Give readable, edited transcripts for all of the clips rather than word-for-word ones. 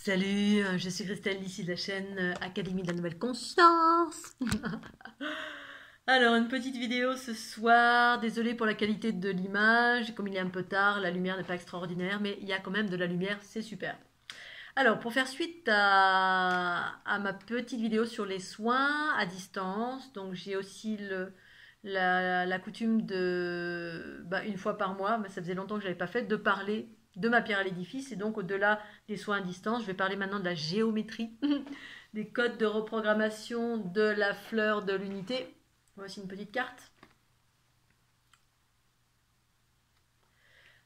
Salut, je suis Christelle, ici de la chaîne Académie de la Nouvelle Conscience. Alors, une petite vidéo ce soir. Désolée pour la qualité de l'image. Comme il est un peu tard, la lumière n'est pas extraordinaire, mais il y a quand même de la lumière, c'est super. Alors, pour faire suite à ma petite vidéo sur les soins à distance, donc j'ai aussi la coutume de, une fois par mois, mais ça faisait longtemps que je n'avais pas fait, de parler de ma pierre à l'édifice. Et donc, au-delà des soins à distance, je vais parler maintenant de la géométrie, des codes de reprogrammation de la fleur de l'unité. Voici une petite carte.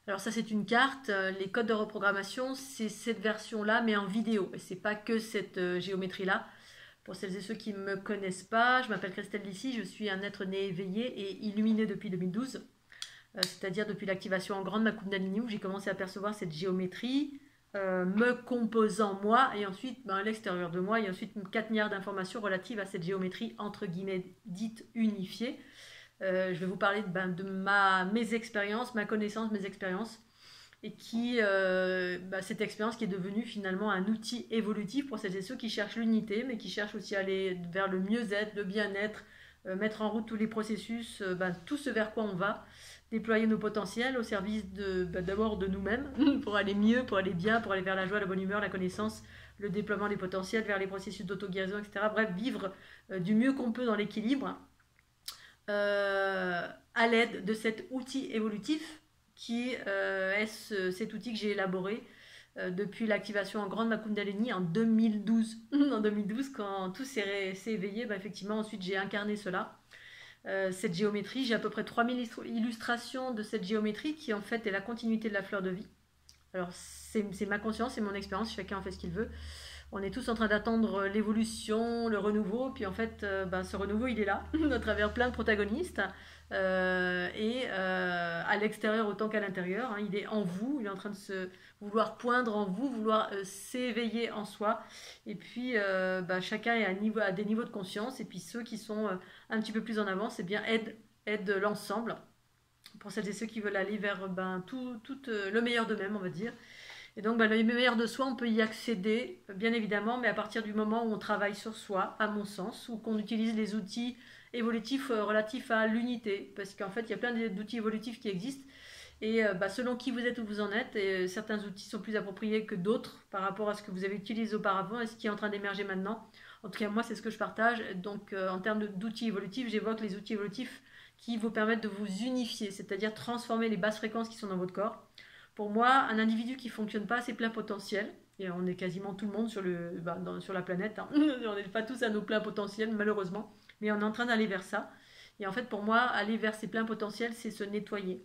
Alors ça c'est une carte, les codes de reprogrammation c'est cette version-là mais en vidéo et c'est pas que cette géométrie-là. Pour celles et ceux qui ne me connaissent pas, je m'appelle Christelle Lissy, je suis un être né éveillé et illuminé depuis 2012, c'est-à-dire depuis l'activation en grande ma Kundalini où j'ai commencé à percevoir cette géométrie me composant moi et ensuite à l'extérieur de moi et ensuite 4 milliards d'informations relatives à cette géométrie entre guillemets dite unifiée. Je vais vous parler de mes expériences, ma connaissance, mes expériences, et cette expérience qui est devenue finalement un outil évolutif pour celles et ceux qui cherchent l'unité, mais qui cherchent aussi à aller vers le mieux-être, le bien-être, mettre en route tous les processus, tout ce vers quoi on va, déployer nos potentiels au service d'abord de nous-mêmes, pour aller mieux, pour aller bien, pour aller vers la joie, la bonne humeur, la connaissance, le déploiement des potentiels, vers les processus d'auto-guérison, etc. Bref, vivre du mieux qu'on peut dans l'équilibre, à l'aide de cet outil évolutif qui est cet outil que j'ai élaboré depuis l'activation en grande ma Kundalini en 2012. En 2012, quand tout s'est éveillé, effectivement, ensuite j'ai incarné cela. Cette géométrie, j'ai à peu près 3000 illustrations de cette géométrie qui en fait est la continuité de la fleur de vie. Alors c'est ma conscience, c'est mon expérience, chacun en fait ce qu'il veut. On est tous en train d'attendre l'évolution, le renouveau, puis en fait, ce renouveau, il est là, à travers plein de protagonistes, à l'extérieur autant qu'à l'intérieur. Il est en vous, il est en train de se vouloir poindre en vous, vouloir s'éveiller en soi. Et puis, chacun est à des niveaux de conscience, et puis ceux qui sont un petit peu plus en avance, aident l'ensemble, pour celles et ceux qui veulent aller vers tout le meilleur d'eux-mêmes, on va dire. Et donc, le meilleur de soi, on peut y accéder, bien évidemment, mais à partir du moment où on travaille sur soi, à mon sens, ou qu'on utilise les outils évolutifs relatifs à l'unité. Parce qu'en fait, il y a plein d'outils évolutifs qui existent. Et selon qui vous êtes ou vous en êtes, et certains outils sont plus appropriés que d'autres par rapport à ce que vous avez utilisé auparavant et ce qui est en train d'émerger maintenant. En tout cas, moi, c'est ce que je partage. Donc, en termes d'outils évolutifs, j'évoque les outils évolutifs qui vous permettent de vous unifier, c'est-à-dire transformer les basses fréquences qui sont dans votre corps. Pour moi, un individu qui ne fonctionne pas à ses pleins potentiels, et on est quasiment tout le monde sur la planète, on n'est pas tous à nos pleins potentiels malheureusement, mais on est en train d'aller vers ça. Et en fait, pour moi, aller vers ses pleins potentiels, c'est se nettoyer.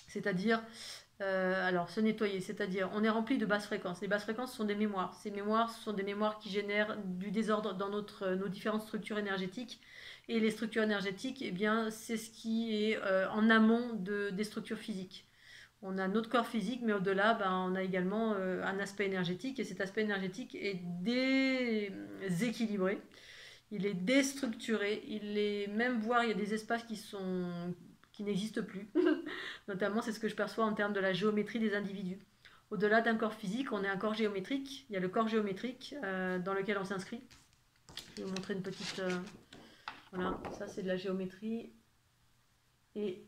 C'est-à-dire, se nettoyer, c'est-à-dire, on est rempli de basses fréquences. Les basses fréquences sont des mémoires. Ces mémoires sont des mémoires qui génèrent du désordre dans nos différentes structures énergétiques. Et les structures énergétiques, c'est ce qui est en amont des structures physiques. On a notre corps physique, mais au-delà, on a également un aspect énergétique. Et cet aspect énergétique est déséquilibré. Il est déstructuré. Voire, il y a des espaces qui n'existent plus. Notamment, c'est ce que je perçois en termes de la géométrie des individus. Au-delà d'un corps physique, on est un corps géométrique. Il y a le corps géométrique dans lequel on s'inscrit. Je vais vous montrer une petite... voilà, ça c'est de la géométrie. Et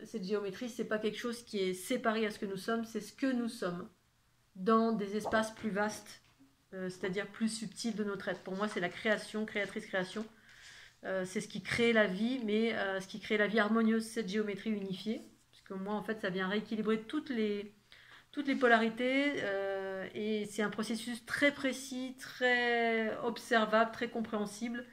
cette géométrie, c'est pas quelque chose qui est séparé à ce que nous sommes, c'est ce que nous sommes dans des espaces plus vastes, c'est-à-dire plus subtils de notre être. Pour moi, c'est la création, créatrice-création. C'est ce qui crée la vie, mais ce qui crée la vie harmonieuse, cette géométrie unifiée. Parce que moi, en fait, ça vient rééquilibrer toutes les polarités, et c'est un processus très précis, très observable, très compréhensible.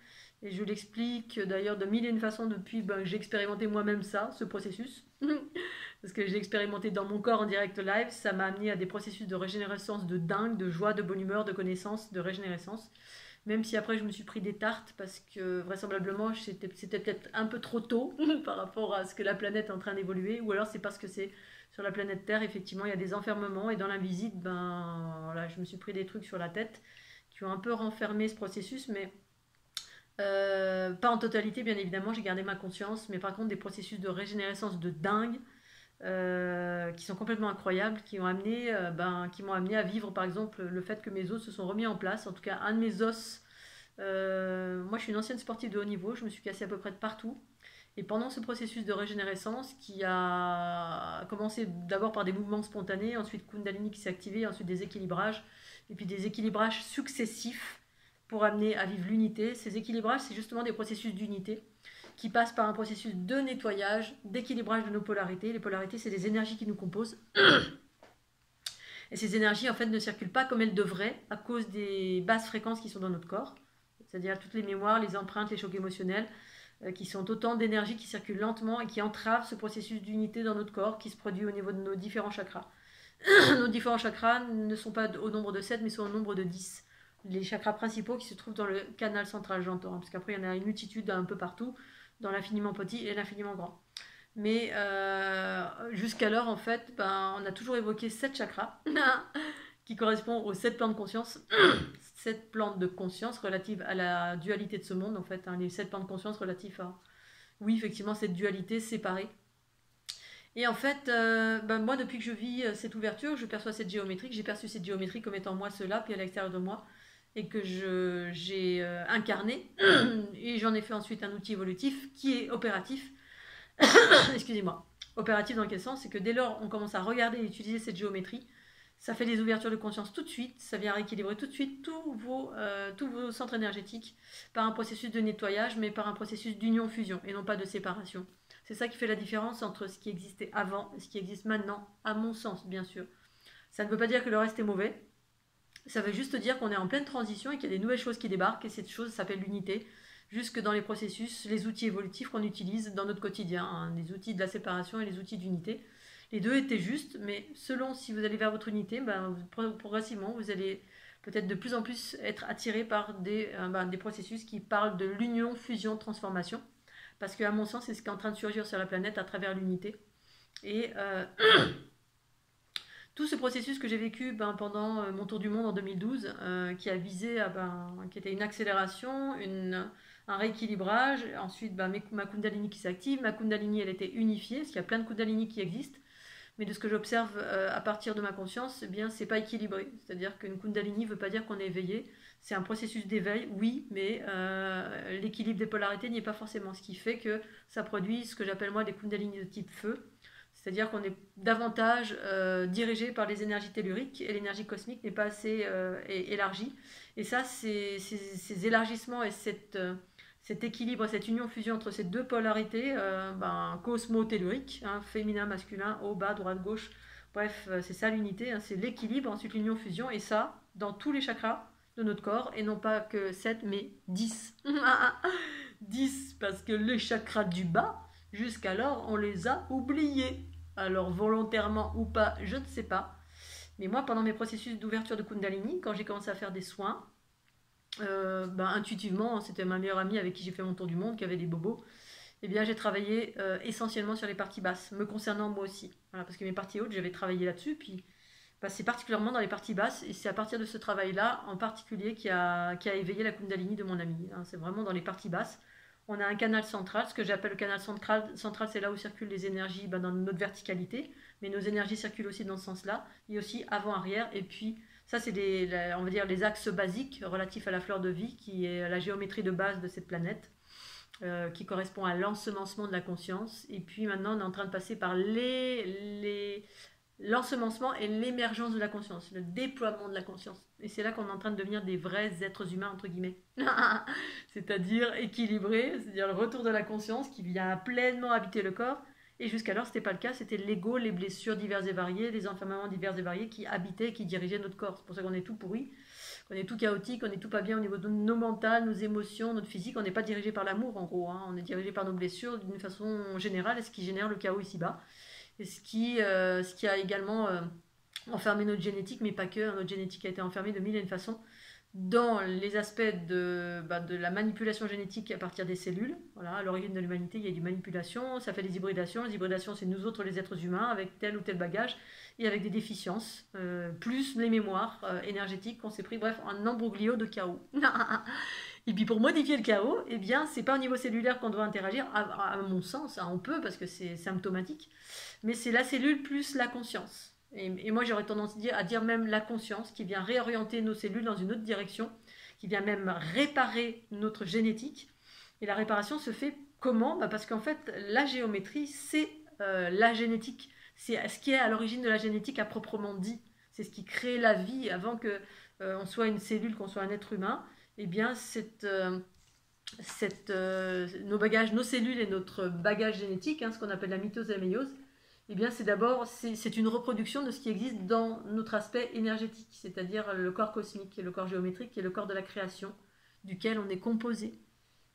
Et je l'explique d'ailleurs de mille et une façons depuis que j'ai expérimenté moi-même ce processus. Parce que j'ai expérimenté dans mon corps en direct live, ça m'a amené à des processus de régénérescence de dingue, de joie, de bonne humeur, de connaissance, de régénérescence. Même si après je me suis pris des tartes parce que vraisemblablement c'était peut-être un peu trop tôt par rapport à ce que la planète est en train d'évoluer, ou alors c'est parce que c'est sur la planète Terre, effectivement, il y a des enfermements et dans l'invisible, je me suis pris des trucs sur la tête qui ont un peu renfermé ce processus, mais pas en totalité, bien évidemment, j'ai gardé ma conscience, mais par contre des processus de régénérescence de dingue, qui sont complètement incroyables, qui m'ont amené à vivre par exemple le fait que mes os se sont remis en place. En tout cas, un de mes os, moi je suis une ancienne sportive de haut niveau, je me suis cassée à peu près de partout. Et pendant ce processus de régénérescence qui a commencé d'abord par des mouvements spontanés, ensuite Kundalini qui s'est activé, ensuite des équilibrages, et puis des équilibrages successifs pour amener à vivre l'unité. Ces équilibrages, c'est justement des processus d'unité qui passent par un processus de nettoyage, d'équilibrage de nos polarités. Les polarités, c'est des énergies qui nous composent. Et ces énergies, en fait, ne circulent pas comme elles devraient à cause des basses fréquences qui sont dans notre corps. C'est-à-dire toutes les mémoires, les empreintes, les chocs émotionnels, qui sont autant d'énergie qui circulent lentement et qui entravent ce processus d'unité dans notre corps qui se produit au niveau de nos différents chakras. Nos différents chakras ne sont pas au nombre de 7, mais sont au nombre de 10. Les chakras principaux qui se trouvent dans le canal central, j'entends, parce qu'après il y en a une multitude un peu partout, dans l'infiniment petit et l'infiniment grand. Mais jusqu'alors, en fait, on a toujours évoqué 7 chakras, qui correspondent aux 7 plans de conscience, 7 plans de conscience relatifs à la dualité de ce monde, en fait, les 7 plans de conscience relatifs à, oui, effectivement, cette dualité séparée. Et en fait, moi, depuis que je vis cette ouverture, je perçois cette géométrie, que j'ai perçu cette géométrie comme étant moi cela, puis à l'extérieur de moi, et que j'ai incarné, et j'en ai fait ensuite un outil évolutif qui est opératif. Excusez-moi. Opératif dans quel sens? C'est que dès lors on commence à regarder et utiliser cette géométrie, ça fait des ouvertures de conscience tout de suite, ça vient rééquilibrer tout de suite tous vos centres énergétiques par un processus de nettoyage, mais par un processus d'union-fusion et non pas de séparation. C'est ça qui fait la différence entre ce qui existait avant et ce qui existe maintenant, à mon sens, bien sûr. Ça ne veut pas dire que le reste est mauvais, ça veut juste dire qu'on est en pleine transition et qu'il y a des nouvelles choses qui débarquent, et cette chose s'appelle l'unité, jusque dans les processus, les outils évolutifs qu'on utilise dans notre quotidien, les outils de la séparation et les outils d'unité. Les deux étaient justes, mais selon si vous allez vers votre unité, progressivement, vous allez peut-être de plus en plus être attiré par des processus qui parlent de l'union, fusion, transformation. Parce qu'à mon sens, c'est ce qui est en train de surgir sur la planète à travers l'unité. Et tout ce processus que j'ai vécu pendant mon tour du monde en 2012, qui a visé, qui était une accélération, un rééquilibrage, ensuite ma Kundalini qui s'active, ma Kundalini elle était unifiée, parce qu'il y a plein de Kundalini qui existent, mais de ce que j'observe à partir de ma conscience, eh bien c'est pas équilibré, c'est-à-dire qu'une Kundalini ne veut pas dire qu'on est éveillé, c'est un processus d'éveil, oui, mais l'équilibre des polarités n'y est pas forcément, ce qui fait que ça produit ce que j'appelle moi des Kundalini de type feu, c'est-à-dire qu'on est davantage dirigé par les énergies telluriques et l'énergie cosmique n'est pas assez élargie. Et ça, ces élargissements et cet équilibre, cette union-fusion entre ces deux polarités, cosmo-tellurique, féminin, masculin, haut, bas, droite, gauche, bref, c'est ça l'unité, c'est l'équilibre, ensuite l'union-fusion, et ça, dans tous les chakras de notre corps, et non pas que 7, mais 10. 10, parce que les chakras du bas, jusqu'alors, on les a oubliés. Alors volontairement ou pas, je ne sais pas. Mais moi, pendant mes processus d'ouverture de Kundalini, quand j'ai commencé à faire des soins, intuitivement, c'était ma meilleure amie avec qui j'ai fait mon tour du monde, qui avait des bobos, eh bien j'ai travaillé essentiellement sur les parties basses, me concernant moi aussi. Voilà, parce que mes parties hautes, j'avais travaillé là-dessus, puis c'est particulièrement dans les parties basses, et c'est à partir de ce travail-là, en particulier, qui a éveillé la Kundalini de mon amie. C'est vraiment dans les parties basses. On a un canal central, ce que j'appelle le canal central, c'est là où circulent les énergies dans notre verticalité, mais nos énergies circulent aussi dans ce sens-là, et aussi avant-arrière, et puis ça c'est on va dire les axes basiques relatifs à la fleur de vie, qui est la géométrie de base de cette planète, qui correspond à l'ensemencement de la conscience, et puis maintenant on est en train de passer par l'ensemencement et l'émergence de la conscience, le déploiement de la conscience. Et c'est là qu'on est en train de devenir des vrais êtres humains, entre guillemets. C'est-à-dire équilibré, c'est-à-dire le retour de la conscience qui vient pleinement habiter le corps. Et jusqu'alors, ce n'était pas le cas, c'était l'ego, les blessures diverses et variées, les enfermements divers et variés qui habitaient et qui dirigeaient notre corps. C'est pour ça qu'on est tout pourri, qu'on est tout chaotique, on est tout pas bien au niveau de nos mentales, nos émotions, notre physique. On n'est pas dirigé par l'amour, en gros. On est dirigé par nos blessures d'une façon générale, et ce qui génère le chaos ici-bas. Et ce qui a également enfermé notre génétique, mais pas que. Notre génétique a été enfermée de mille et une façons. dans les aspects de la manipulation génétique à partir des cellules. Voilà, à l'origine de l'humanité, il y a du manipulation, ça fait des hybridations. Les hybridations, c'est nous autres, les êtres humains, avec tel ou tel bagage et avec des déficiences, plus les mémoires énergétiques qu'on s'est pris. Bref, un embroglio de chaos. Et puis pour modifier le chaos, eh bien, c'est pas au niveau cellulaire qu'on doit interagir, à mon sens, hein, on peut parce que c'est symptomatique, mais c'est la cellule plus la conscience. Et moi, j'aurais tendance à dire même la conscience qui vient réorienter nos cellules dans une autre direction, qui vient même réparer notre génétique. Et la réparation se fait comment? Parce qu'en fait, la géométrie, c'est la génétique. C'est ce qui est à l'origine de la génétique à proprement dit. C'est ce qui crée la vie avant que on soit une cellule, qu'on soit un être humain. Eh bien, nos bagages, nos cellules et notre bagage génétique, hein, ce qu'on appelle la mitose et la méiose, eh bien, c'est une reproduction de ce qui existe dans notre aspect énergétique, c'est-à-dire le corps cosmique, le corps géométrique, qui est le corps de la création, duquel on est composé.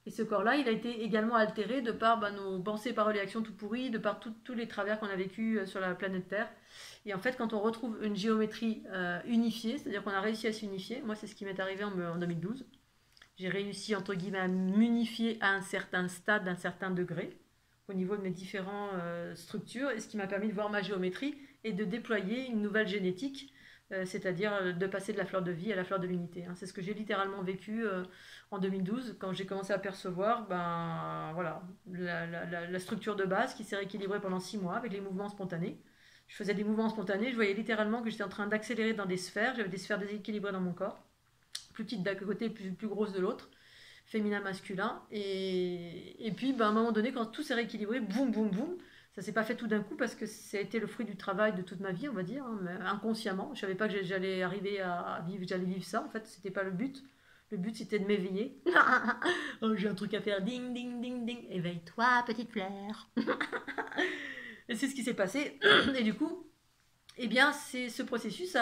Et ce corps-là, il a été également altéré de par nos pensées, paroles et actions tout pourries, de par tous les travers qu'on a vécu sur la planète Terre. Et en fait, quand on retrouve une géométrie unifiée, c'est-à-dire qu'on a réussi à s'unifier, moi c'est ce qui m'est arrivé en 2012, j'ai réussi entre guillemets à m'unifier à un certain stade, à un certain degré, au niveau de mes différentes structures, et ce qui m'a permis de voir ma géométrie et de déployer une nouvelle génétique, c'est-à-dire de passer de la fleur de vie à la fleur de l'unité. Hein. C'est ce que j'ai littéralement vécu en 2012, quand j'ai commencé à percevoir voilà, la structure de base qui s'est rééquilibrée pendant 6 mois avec les mouvements spontanés. Je faisais des mouvements spontanés, je voyais littéralement que j'étais en train d'accélérer dans des sphères, j'avais des sphères déséquilibrées dans mon corps, plus petites d'un côté, plus grosses de l'autre, féminin, masculin. Et puis, à un moment donné, quand tout s'est rééquilibré, boum, boum, boum, ça s'est pas fait tout d'un coup parce que ça a été le fruit du travail de toute ma vie, on va dire, hein, mais inconsciemment. Je savais pas que j'allais arriver à vivre, j'allais vivre ça. En fait, c'était pas le but. Le but, c'était de m'éveiller. Oh, j'ai un truc à faire. Ding, ding, ding, ding. Éveille-toi, petite fleur. Et c'est ce qui s'est passé. Et du coup, eh bien, ce processus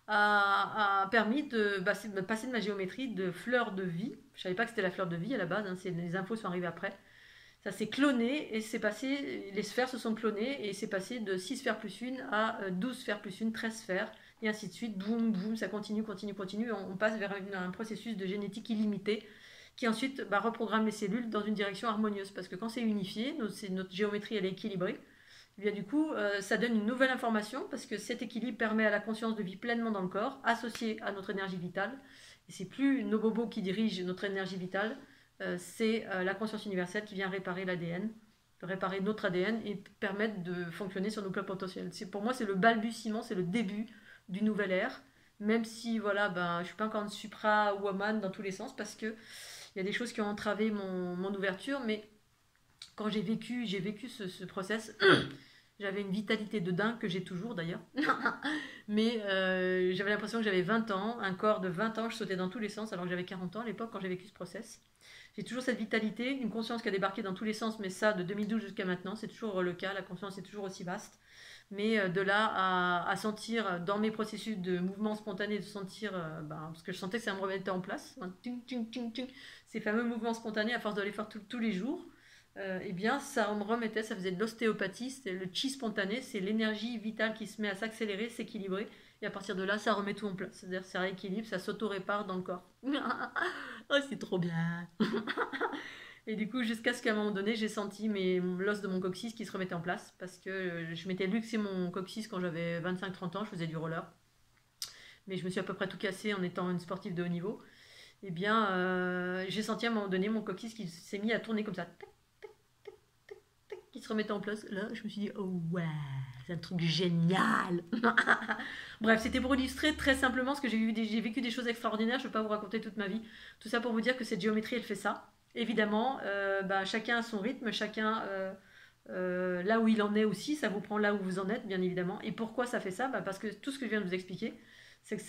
a permis de passer de ma géométrie de fleur de vie. Je savais pas que c'était la fleur de vie à la base, hein, les infos sont arrivées après. Ça s'est cloné et c'est passé, les sphères se sont clonées et c'est passé de 6 sphères plus 1 à 12 sphères plus 1, 13 sphères et ainsi de suite. Boum, boum, ça continue, continue, continue. On passe vers un processus de génétique illimité qui ensuite reprogramme les cellules dans une direction harmonieuse parce que quand c'est unifié, notre géométrie elle est équilibrée. Et bien, du coup, ça donne une nouvelle information parce que cet équilibre permet à la conscience de vivre pleinement dans le corps, associé à notre énergie vitale. Et c'est plus nos bobos qui dirigent notre énergie vitale, c'est la conscience universelle qui vient réparer l'ADN, réparer notre ADN et permettre de fonctionner sur nos pleins potentiels. Pour moi, c'est le balbutiement, c'est le début d'une nouvelle ère. Même si, voilà, je ne suis pas encore une supra-woman dans tous les sens parce qu'il y a des choses qui ont entravé mon ouverture, mais quand j'ai vécu ce process, j'avais une vitalité de dingue que j'ai toujours d'ailleurs. Mais j'avais l'impression que j'avais 20 ans, un corps de 20 ans, je sautais dans tous les sens alors que j'avais 40 ans à l'époque quand j'ai vécu ce process. J'ai toujours cette vitalité, une conscience qui a débarqué dans tous les sens, mais ça, de 2012 jusqu'à maintenant, c'est toujours le cas, la conscience est toujours aussi vaste. Mais de là à sentir dans mes processus de mouvement spontané, de sentir, parce que je sentais que ça me remettait en place, ces fameux mouvements spontanés à force de les faire tous les jours, eh bien ça me remettait, ça faisait de l'ostéopathie, c'est le chi spontané, c'est l'énergie vitale qui se met à s'accélérer, s'équilibrer, et à partir de là, ça remet tout en place. C'est-à-dire ça rééquilibre, ça s'auto-répare dans le corps. Oh, c'est trop bien. Et du coup, jusqu'à ce qu'à un moment donné, j'ai senti l'os de mon coccyx qui se remettait en place, parce que je m'étais luxé mon coccyx quand j'avais 25-30 ans, je faisais du roller. Mais je me suis à peu près tout cassé en étant une sportive de haut niveau. Eh bien, j'ai senti à un moment donné mon coccyx qui s'est mis à tourner comme ça, qui se remettait en place. Là, je me suis dit, oh ouais, c'est un truc génial. Bref, c'était pour illustrer très simplement ce que j'ai vécu des choses extraordinaires. Je ne vais pas vous raconter toute ma vie. Tout ça pour vous dire que cette géométrie, elle fait ça. Évidemment, chacun a son rythme, chacun là où il en est aussi, ça vous prend là où vous en êtes, bien évidemment. Et pourquoi ça fait ça? Parce que tout ce que je viens de vous expliquer, c'est que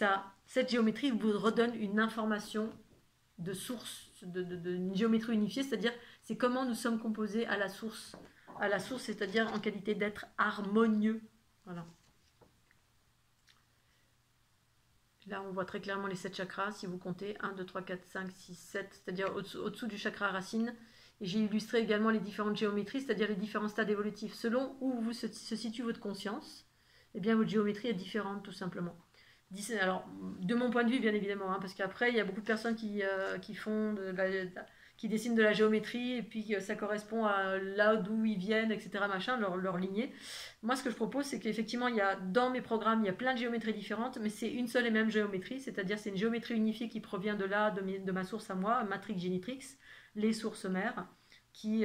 cette géométrie vous redonne une information de source, une géométrie unifiée, c'est-à-dire c'est comment nous sommes composés à la source, c'est-à-dire en qualité d'être harmonieux. Voilà. Là, on voit très clairement les 7 chakras, si vous comptez 1, 2, 3, 4, 5, 6, 7, c'est-à-dire au-dessous du chakra racine. Et j'ai illustré également les différentes géométries, c'est-à-dire les différents stades évolutifs. Selon où se situe votre conscience, eh bien votre géométrie est différente tout simplement. Alors, de mon point de vue, bien évidemment, hein, parce qu'après, il y a beaucoup de personnes qui font qui dessinent de la géométrie et puis ça correspond à là d'où ils viennent, etc., machin, leur lignée. Moi, ce que je propose, c'est qu'effectivement, dans mes programmes, il y a plein de géométries différentes, mais c'est une seule et même géométrie, c'est-à-dire c'est une géométrie unifiée qui provient de ma source à moi, Matrix Genitrix, les sources mères, qui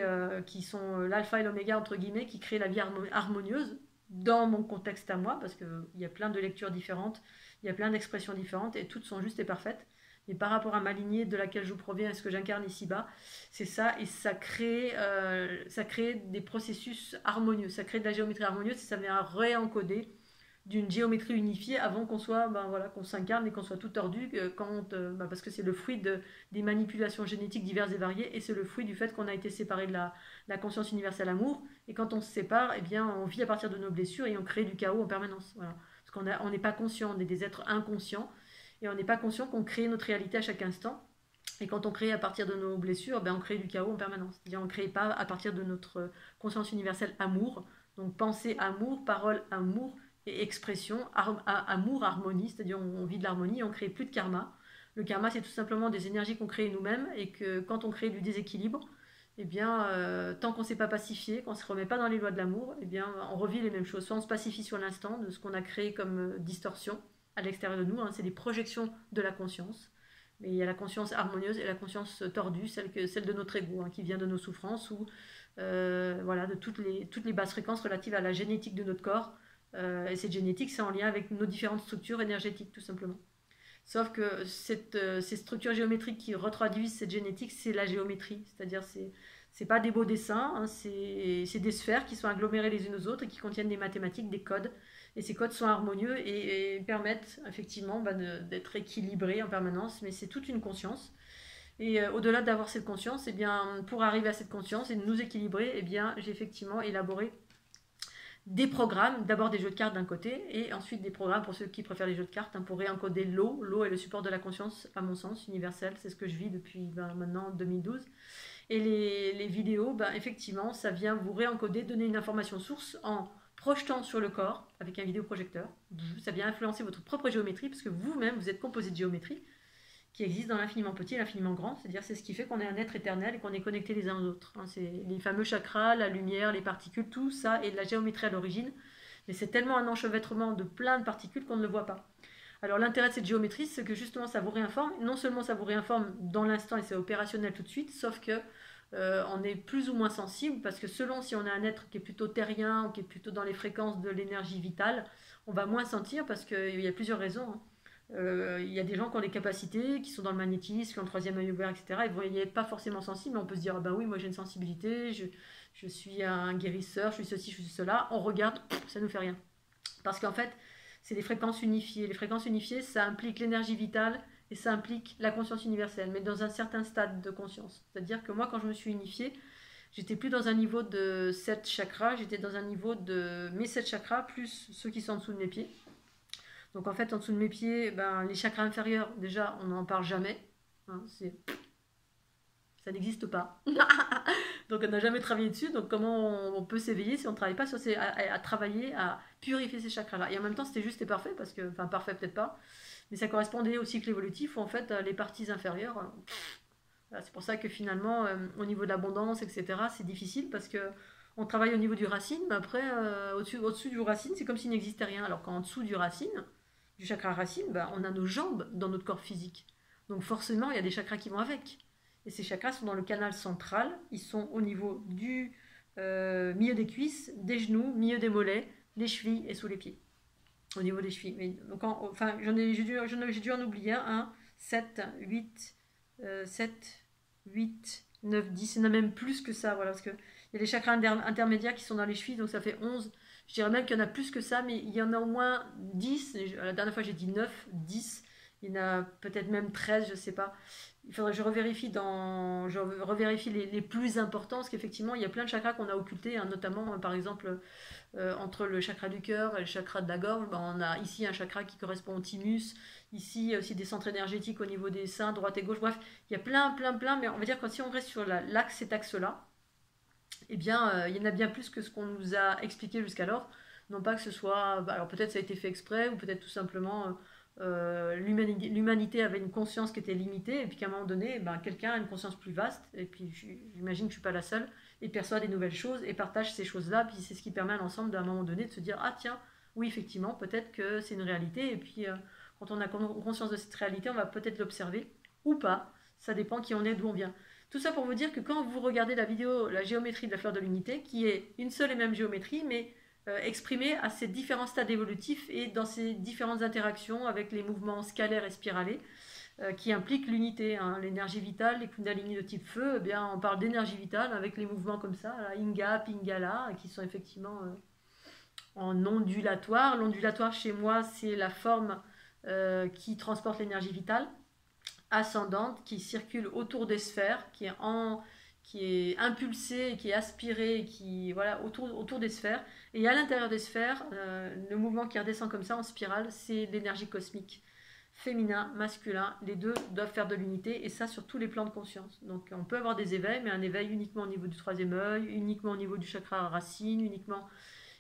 sont l'alpha et l'oméga, entre guillemets, qui créent la vie harmonieuse dans mon contexte à moi, parce qu'il y a plein de lectures différentes, il y a plein d'expressions différentes, et toutes sont justes et parfaites. Mais par rapport à ma lignée de laquelle je proviens et ce que j'incarne ici-bas, c'est ça, et ça crée des processus harmonieux, ça crée de la géométrie harmonieuse, et ça vient réencoder d'une géométrie unifiée avant qu'on soit, ben voilà, qu'on s'incarne et qu'on soit tout tordu, parce que c'est le fruit des manipulations génétiques diverses et variées, et c'est le fruit du fait qu'on a été séparé de la conscience universelle amour, et quand on se sépare, eh bien, on vit à partir de nos blessures et on crée du chaos en permanence. Voilà. Parce on n'est pas conscient, on est des êtres inconscients, et on n'est pas conscient qu'on crée notre réalité à chaque instant. Et quand on crée à partir de nos blessures, ben on crée du chaos en permanence. C'est-à-dire on ne crée pas à partir de notre conscience universelle amour. Donc pensée amour, parole amour et expression amour, harmonie. C'est-à-dire on vit de l'harmonie, on ne crée plus de karma. Le karma, c'est tout simplement des énergies qu'on crée nous-mêmes et que quand on crée du déséquilibre, eh bien, tant qu'on ne s'est pas pacifié, qu'on ne se remet pas dans les lois de l'amour, eh bien, on revit les mêmes choses. Soit on se pacifie sur l'instant de ce qu'on a créé comme distorsion à l'extérieur de nous, hein, c'est des projections de la conscience. Mais il y a la conscience harmonieuse et la conscience tordue, celle de notre ego, hein, qui vient de nos souffrances ou voilà, de toutes les basses fréquences relatives à la génétique de notre corps. Et cette génétique, c'est en lien avec nos différentes structures énergétiques, tout simplement. Sauf que ces structures géométriques qui retraduisent cette génétique, c'est la géométrie. C'est-à-dire, c'est pas des beaux dessins, hein, c'est des sphères qui sont agglomérées les unes aux autres et qui contiennent des mathématiques, des codes. Et ces codes sont harmonieux et permettent effectivement d'être équilibrés en permanence. Mais c'est toute une conscience. Et au-delà d'avoir cette conscience, eh bien, pour arriver à cette conscience et de nous équilibrer, eh bien, j'ai effectivement élaboré des programmes, d'abord des jeux de cartes d'un côté, et ensuite des programmes pour ceux qui préfèrent les jeux de cartes, hein, pour réencoder l'eau. L'eau est le support de la conscience, à mon sens, universel. C'est ce que je vis depuis maintenant 2012. Et les vidéos, effectivement, ça vient vous réencoder, donner une information source en projetant sur le corps avec un vidéoprojecteur. Ça vient influencer votre propre géométrie, parce que vous-même, vous êtes composé de géométrie qui existe dans l'infiniment petit et l'infiniment grand. C'est-à-dire, c'est ce qui fait qu'on est un être éternel et qu'on est connectés les uns aux autres. Hein, c'est les fameux chakras, la lumière, les particules, tout ça est de la géométrie à l'origine. Mais c'est tellement un enchevêtrement de plein de particules qu'on ne le voit pas. Alors l'intérêt de cette géométrie, c'est que justement ça vous réinforme. Non seulement ça vous réinforme dans l'instant et c'est opérationnel tout de suite, sauf que on est plus ou moins sensible parce que selon si on est un être qui est plutôt terrien ou qui est plutôt dans les fréquences de l'énergie vitale, on va moins sentir parce qu'il y a plusieurs raisons. Hein. Il y a des gens qui ont des capacités, qui sont dans le magnétisme, qui ont le troisième œil ouvert, etc. Ils vont pas forcément sensibles, mais on peut se dire ah ben oui, moi j'ai une sensibilité, je suis un guérisseur, je suis ceci, je suis cela. On regarde, ça nous fait rien. Parce qu'en fait, c'est des fréquences unifiées. Les fréquences unifiées, ça implique l'énergie vitale et ça implique la conscience universelle, mais dans un certain stade de conscience. C'est-à-dire que moi, quand je me suis unifiée, j'étais plus dans un niveau de 7 chakras, j'étais dans un niveau de mes 7 chakras plus ceux qui sont en dessous de mes pieds. Donc en fait, en dessous de mes pieds, les chakras inférieurs, déjà, on n'en parle jamais. Hein, ça n'existe pas. Donc on n'a jamais travaillé dessus. Donc comment on peut s'éveiller si on ne travaille pas sur à travailler, à purifier ces chakras-là. Et en même temps, c'était juste et parfait, parce que, enfin parfait peut-être pas, mais ça correspondait au cycle évolutif où en fait les parties inférieures, c'est pour ça que finalement, au niveau de l'abondance, etc., c'est difficile parce que on travaille au niveau du racine, mais après, au-dessus du racine, c'est comme s'il n'existait rien. Alors qu'en dessous du racine, du chakra racine, on a nos jambes dans notre corps physique. Donc forcément, il y a des chakras qui vont avec. Et ces chakras sont dans le canal central. Ils sont au niveau du milieu des cuisses, des genoux, milieu des mollets, des chevilles et sous les pieds. Au niveau des chevilles. Mais, donc, j'ai dû en oublier un. 7, 8, 9, 10. Il y en a même plus que ça. Voilà, parce qu'il y a des chakras intermédiaires qui sont dans les chevilles, donc ça fait 11. Je dirais même qu'il y en a plus que ça, mais il y en a au moins 10. La dernière fois, j'ai dit 9, 10. Il y en a peut-être même 13, je ne sais pas. Il faudrait que je revérifie les plus importants, parce qu'effectivement, il y a plein de chakras qu'on a occultés, hein, notamment, par exemple, entre le chakra du cœur et le chakra de la gorge. On a ici un chakra qui correspond au thymus, ici il y a aussi des centres énergétiques au niveau des seins, droite et gauche. Bref, il y a plein, mais on va dire que si on reste sur cet axe-là, eh bien, il y en a bien plus que ce qu'on nous a expliqué jusqu'alors. Non pas que ce soit... alors peut-être ça a été fait exprès, ou peut-être tout simplement... l'humanité avait une conscience qui était limitée, et puis qu'à un moment donné, ben, quelqu'un a une conscience plus vaste, et puis j'imagine que je ne suis pas la seule, et perçoit des nouvelles choses, et partage ces choses-là, puis c'est ce qui permet à l'ensemble d'un moment donné de se dire, ah tiens, oui effectivement, peut-être que c'est une réalité, et puis quand on a conscience de cette réalité, on va peut-être l'observer, ou pas, ça dépend qui on est, d'où on vient. Tout ça pour vous dire que quand vous regardez la vidéo, la géométrie de la fleur de l'unité, qui est une seule et même géométrie, mais exprimée à ces différents stades évolutifs et dans ces différentes interactions avec les mouvements scalaires et spiralés qui impliquent l'unité. Hein. L'énergie vitale, les kundalini de type feu, eh bien, on parle d'énergie vitale avec les mouvements comme ça, là, Inga, Pingala, qui sont effectivement en ondulatoire. L'ondulatoire chez moi, c'est la forme qui transporte l'énergie vitale ascendante qui circule autour des sphères, qui est impulsée, qui est aspirée, qui voilà autour des sphères. Et à l'intérieur des sphères, le mouvement qui redescend comme ça en spirale, c'est l'énergie cosmique. Féminin, masculin, les deux doivent faire de l'unité, et ça sur tous les plans de conscience. Donc on peut avoir des éveils, mais un éveil uniquement au niveau du troisième œil, uniquement au niveau du chakra racine, uniquement.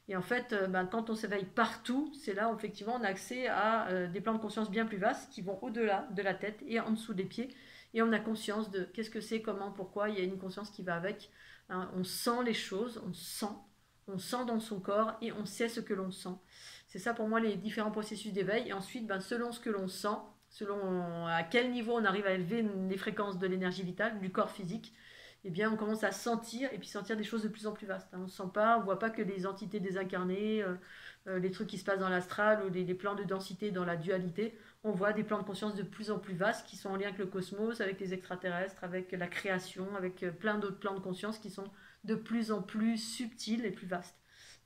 Et en fait, quand on s'éveille partout, c'est là où effectivement on a accès à des plans de conscience bien plus vastes qui vont au-delà de la tête et en dessous des pieds. Et on a conscience de qu'est-ce que c'est, comment, pourquoi. Il y a une conscience qui va avec. Hein, on sent les choses, on sent dans son corps et on sait ce que l'on sent. C'est ça pour moi les différents processus d'éveil. Et ensuite, selon ce que l'on sent, selon à quel niveau on arrive à élever les fréquences de l'énergie vitale, du corps physique, eh bien, on commence à sentir, et puis sentir des choses de plus en plus vastes. Hein. On sent pas, on voit pas que les entités désincarnées, les trucs qui se passent dans l'astral, ou les plans de densité dans la dualité. On voit des plans de conscience de plus en plus vastes, qui sont en lien avec le cosmos, avec les extraterrestres, avec la création, avec plein d'autres plans de conscience qui sont de plus en plus subtils et plus vastes.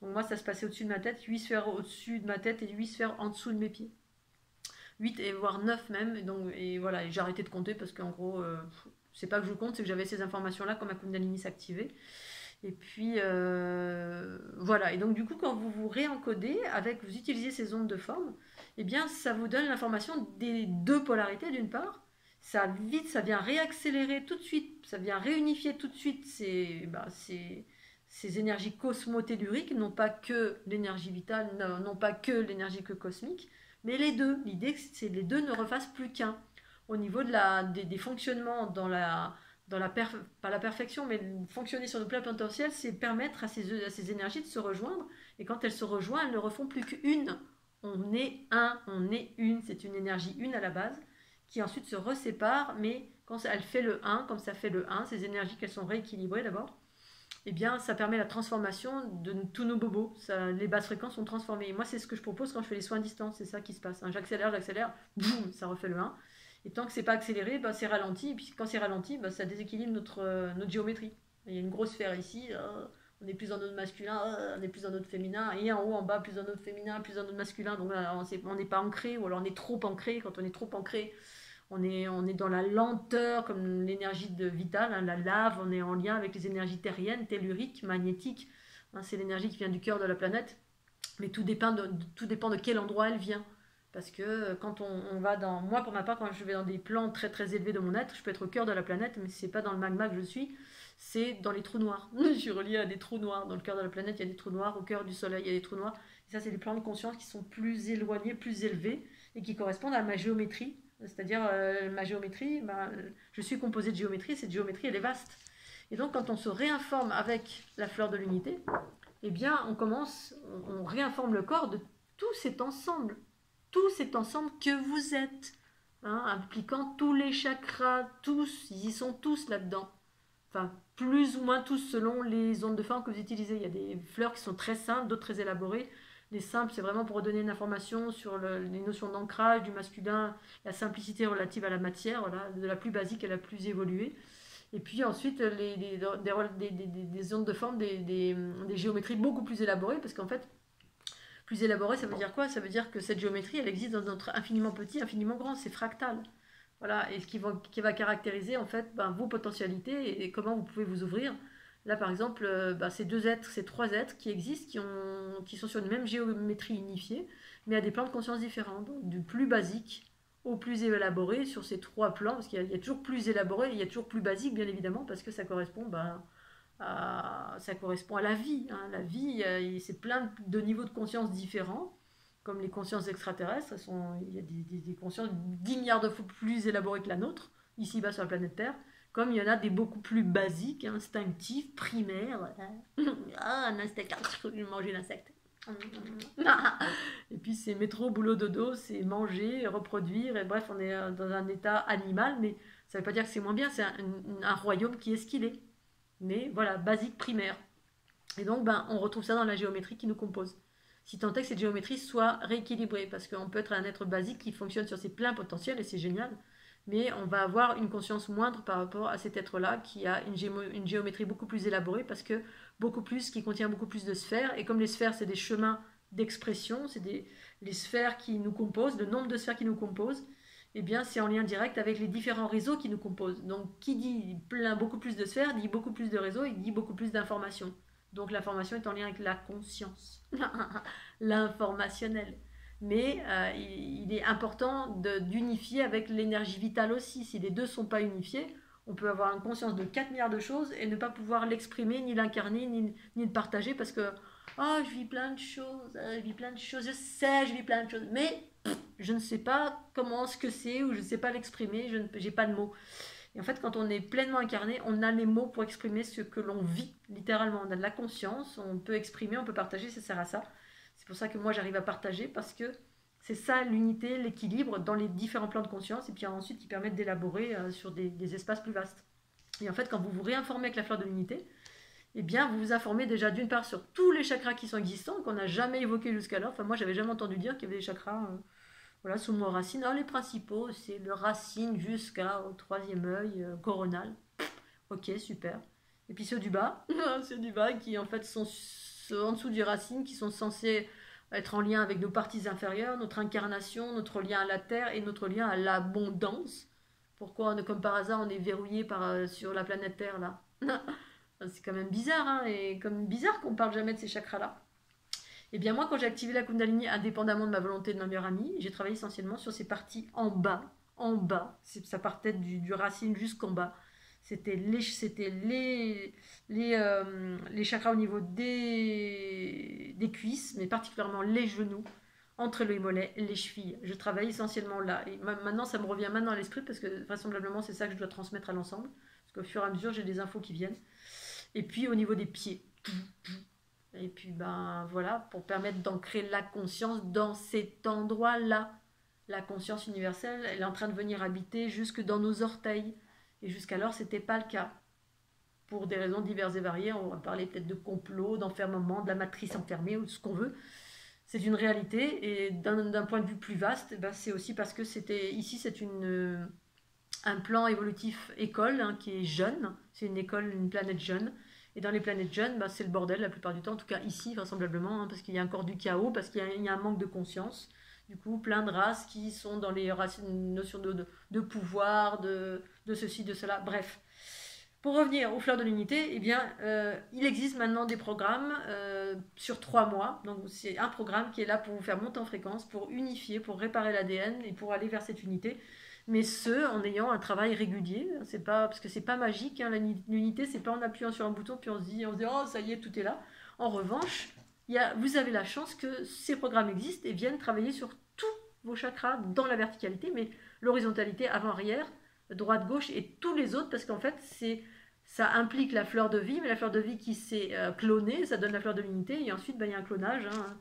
Donc moi, ça se passait au-dessus de ma tête, 8 sphères au-dessus de ma tête et 8 sphères en dessous de mes pieds. 8 et voire 9 même, et voilà, j'ai arrêté de compter parce qu'en gros... c'est pas que je compte, c'est que j'avais ces informations-là quand ma Kundalini s'activait. Et puis, voilà. Et donc, du coup, quand vous vous réencodez, vous utilisez ces ondes de forme, eh bien, ça vous donne l'information des deux polarités, d'une part. Ça vient réaccélérer tout de suite, ça vient réunifier tout de suite ces énergies cosmotelluriques, non pas que l'énergie vitale, non pas que l'énergie cosmique, mais les deux. L'idée, c'est que les deux ne refassent plus qu'un. Au niveau des fonctionnements pas la perfection, mais fonctionner sur le plein potentiel, c'est permettre à ces énergies de se rejoindre. Et quand elles se rejoignent, elles ne refont plus qu'une. On est un, on est une. C'est une énergie une à la base, qui ensuite se resépare, mais quand elle fait le 1, comme ça fait le 1, ces énergies qu'elles sont rééquilibrées d'abord, eh bien, ça permet la transformation de tous nos bobos. Les basses fréquences sont transformées. Et moi, c'est ce que je propose quand je fais les soins à distance. C'est ça qui se passe. Hein. J'accélère, boum, ça refait le 1. Et tant que c'est pas accéléré, c'est ralenti. Et puis quand c'est ralenti, ça déséquilibre notre géométrie. Il y a une grosse sphère ici, on est plus dans notre masculin, on est plus dans notre féminin. Et en haut, en bas, plus dans notre féminin, plus dans notre masculin. Donc là, on n'est pas ancré, ou alors on est trop ancré. Quand on est trop ancré, on est dans la lenteur, comme l'énergie vitale, hein, la lave. On est en lien avec les énergies terriennes, telluriques, magnétiques. Hein, c'est l'énergie qui vient du cœur de la planète. Mais tout dépend de quel endroit elle vient. Parce que quand on va dans... Moi, pour ma part, quand je vais dans des plans très très élevés de mon être, je peux être au cœur de la planète, mais c'est pas dans le magma que je suis, c'est dans les trous noirs. Je suis reliée à des trous noirs. Dans le cœur de la planète, il y a des trous noirs. Au cœur du soleil, il y a des trous noirs. Et ça, c'est des plans de conscience qui sont plus éloignés, plus élevés, et qui correspondent à ma géométrie. C'est-à-dire, ma géométrie, je suis composée de géométrie, cette géométrie, elle est vaste. Et donc, quand on se réinforme avec la fleur de l'unité, eh bien, on réinforme le corps de tout cet ensemble. Tout cet ensemble que vous êtes, hein, impliquant tous les chakras, tous, ils y sont tous là-dedans. Enfin, plus ou moins tous selon les ondes de forme que vous utilisez. Il y a des fleurs qui sont très simples, d'autres très élaborées. Les simples, c'est vraiment pour redonner une information sur les notions d'ancrage, du masculin, la simplicité relative à la matière, voilà, de la plus basique à la plus évoluée. Et puis ensuite, des ondes de forme, des géométries beaucoup plus élaborées, parce qu'en fait, plus élaboré, ça veut dire quoi? Ça veut dire que cette géométrie, elle existe dans notre infiniment petit, infiniment grand, c'est fractal. Voilà, et ce qui va caractériser en fait vos potentialités et comment vous pouvez vous ouvrir. Là, par exemple, ces ces trois êtres qui existent, qui sont sur une même géométrie unifiée, mais à des plans de conscience différents, donc du plus basique au plus élaboré sur ces trois plans, parce qu'il y a toujours plus élaboré, et il y a toujours plus basique, bien évidemment, parce que ça correspond à la vie. Hein. La vie, c'est plein de niveaux de conscience différents. comme les consciences extraterrestres. Il y a des consciences 10 milliards de fois plus élaborées que la nôtre, ici-bas sur la planète Terre. Comme il y en a des beaucoup plus basiques, instinctifs, primaires. Ah, un insecte, je vais manger l'insecte. Et puis c'est métro, boulot, dodo, c'est manger, reproduire, et bref, on est dans un état animal, mais ça ne veut pas dire que c'est moins bien, c'est un royaume qui est ce qu'il est. Mais voilà, basique, primaire. Et donc, on retrouve ça dans la géométrie qui nous compose. Si tant est que cette géométrie soit rééquilibrée, parce qu'on peut être un être basique qui fonctionne sur ses pleins potentiels, et c'est génial, mais on va avoir une conscience moindre par rapport à cet être-là qui a une géométrie beaucoup plus élaborée, parce que qui contient beaucoup plus de sphères, et comme les sphères, c'est des chemins d'expression, c'est les sphères qui nous composent, le nombre de sphères qui nous composent, eh bien, c'est en lien direct avec les différents réseaux qui nous composent. Donc, qui dit beaucoup plus de sphères, dit beaucoup plus de réseaux, et dit beaucoup plus d'informations. Donc, l'information est en lien avec la conscience, l'informationnel. Mais il est important d'unifier avec l'énergie vitale aussi. Si les deux ne sont pas unifiés, on peut avoir une conscience de 4 milliards de choses et ne pas pouvoir l'exprimer, ni l'incarner, ni le partager parce que oh, je vis plein de choses, je sais, je vis plein de choses, mais je ne sais pas comment ce que c'est ou je ne sais pas l'exprimer, je n'ai pas de mots. Et en fait, quand on est pleinement incarné, on a les mots pour exprimer ce que l'on vit, littéralement. On a de la conscience, on peut exprimer, on peut partager, ça sert à ça. C'est pour ça que moi, j'arrive à partager, parce que c'est ça l'unité, l'équilibre dans les différents plans de conscience, et puis ensuite, qui permettent d'élaborer sur des espaces plus vastes. Et en fait, quand vous vous réinformez avec la fleur de l'unité, eh bien, vous vous informez déjà d'une part sur tous les chakras qui sont existants, qu'on n'a jamais évoqués jusqu'alors. Enfin, moi, j'avais jamais entendu dire qu'il y avait des chakras... voilà, sous le mot racine. Alors, les principaux, c'est le racine jusqu'au troisième œil coronal. Ok, super. Et puis ceux du bas, ceux du bas qui en fait sont en dessous du racine, qui sont censés être en lien avec nos parties inférieures, notre incarnation, notre lien à la terre et notre lien à l'abondance. Pourquoi, comme par hasard, on est verrouillé sur la planète Terre là? C'est quand même bizarre, hein, et comme bizarre qu'on parle jamais de ces chakras-là. Et bien moi, quand j'ai activé la Kundalini, indépendamment de ma volonté de ma meilleure amie, j'ai travaillé essentiellement sur ces parties en bas. Ça partait du racine jusqu'en bas. C'était les chakras au niveau des cuisses, mais particulièrement les genoux, entre le mollet, les chevilles. Je travaille essentiellement là. Et maintenant, ça me revient maintenant à l'esprit parce que vraisemblablement, c'est ça que je dois transmettre à l'ensemble. Parce qu'au fur et à mesure, j'ai des infos qui viennent. Et puis au niveau des pieds. Et puis voilà, pour permettre d'ancrer la conscience dans cet endroit-là. La conscience universelle, elle est en train de venir habiter jusque dans nos orteils. Et jusqu'alors, ce n'était pas le cas. Pour des raisons diverses et variées, on va parler peut-être de complot, d'enfermement, de la matrice enfermée, ou de ce qu'on veut. C'est une réalité, et d'un point de vue plus vaste, c'est aussi parce que ici, c'est un plan évolutif école qui est jeune. C'est une planète jeune. Et dans les planètes jeunes, c'est le bordel la plupart du temps, en tout cas ici, vraisemblablement, parce qu'il y a encore du chaos, parce qu'il y a un manque de conscience. Du coup, plein de races qui sont dans les notions de pouvoir, de ceci, de cela, bref. Pour revenir aux fleurs de l'unité, eh bien, il existe maintenant des programmes sur 3 mois. Donc, c'est un programme qui est là pour vous faire monter en fréquence, pour unifier, pour réparer l'ADN et pour aller vers cette unité. Mais en ayant un travail régulier. C'est pas, parce que c'est pas magique, hein, l'unité, c'est pas en appuyant sur un bouton, puis on se dit oh, ça y est, tout est là. En revanche, vous avez la chance que ces programmes existent et viennent travailler sur tous vos chakras dans la verticalité, mais l'horizontalité avant-arrière, droite-gauche et tous les autres, parce qu'en fait, ça implique la fleur de vie, mais la fleur de vie qui s'est clonée, ça donne la fleur de l'unité, et ensuite, il y a un clonage, hein,